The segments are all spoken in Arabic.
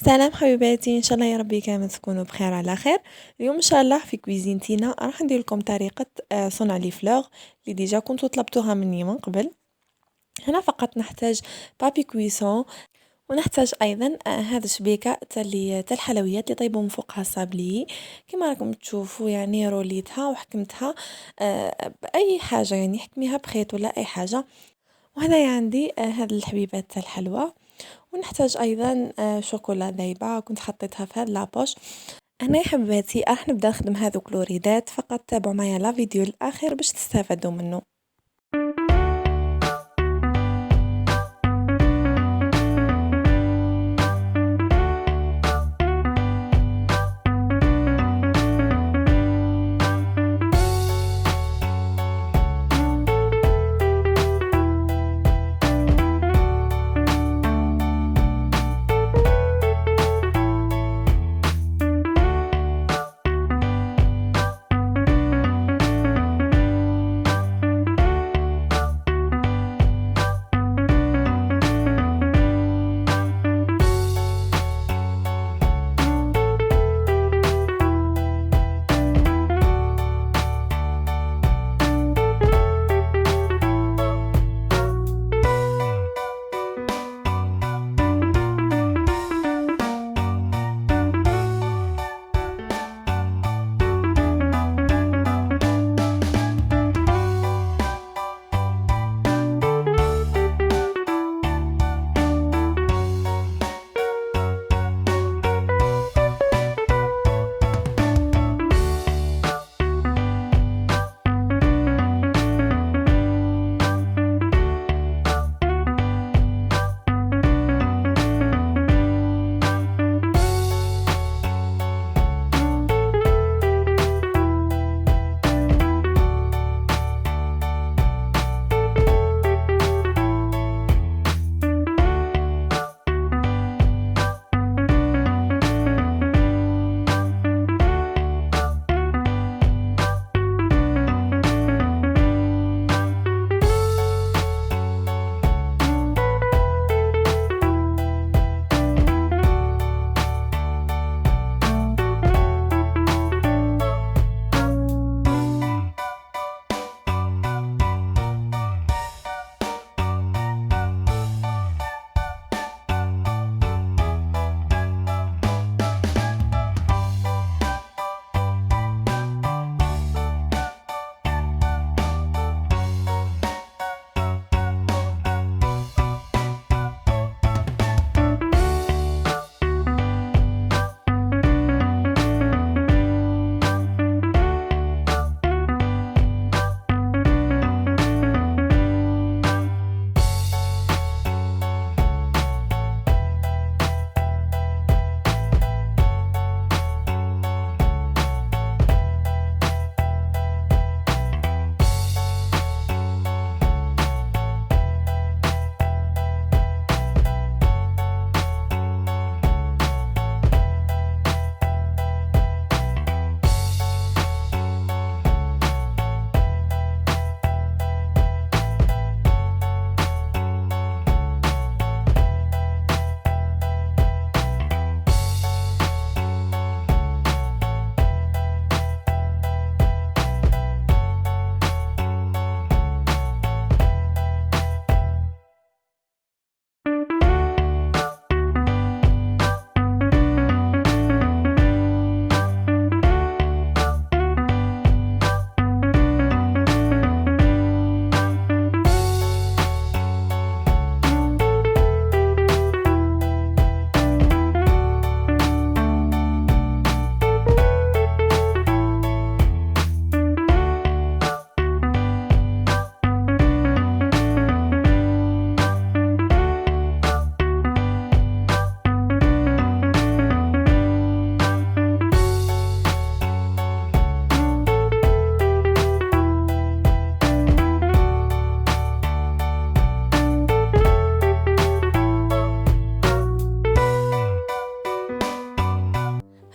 سلام حبيباتي، ان شاء الله يا ربي كامل تكونوا بخير على خير. اليوم ان شاء الله في كويزينتينا راح ندير لكم طريقه صنع لي فلوغ اللي ديجا كنتوا طلبتوها مني من قبل. هنا فقط نحتاج بابي كويسون، ونحتاج ايضا هذا شبيكه تاع الحلويات اللي طيبوا من فوقها الصابلي كما راكم تشوفوا، يعني روليتها وحكمتها باي حاجه، يعني حكميها بخيط ولا اي حاجه. وهنايا عندي هاد الحبيبات تاع الحلوى، ونحتاج ايضا شوكولا ذايبه كنت حطيتها في هاد لابوش. هنا يا حبيباتي راح نبدا نخدم هذوك الوريدات، فقط تابعوا معايا لا فيديو للاخر باش تستافدوا منه.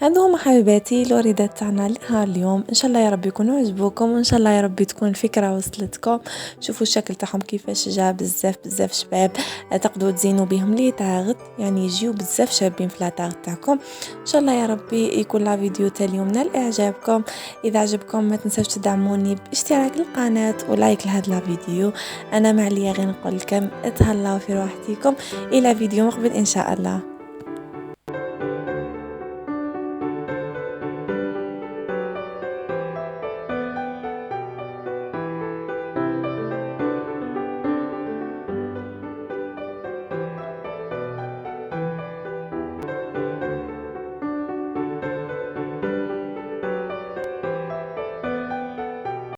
هادو هما حبيباتي الوردات تاعنا لنهار اليوم. ان شاء الله يا رب يكونوا عجبوكم، وان شاء الله يا رب تكون الفكره وصلتكم. شوفوا الشكل تاعهم كيفاش جا بزاف شباب، تقدروا تزينوا بهم لي تاغت، يعني يجيو بزاف شابين في لا تاغت تاعكم. ان شاء الله يا ربي يكون لا فيديو تاع اليوم نال اعجابكم. اذا عجبكم ما تنساوش تدعموني باشتراك القناه ولايك لهذا لا فيديو. انا ما عليا غير نقول لكم اتهلاو في روحتكم، الى فيديو مقبل ان شاء الله.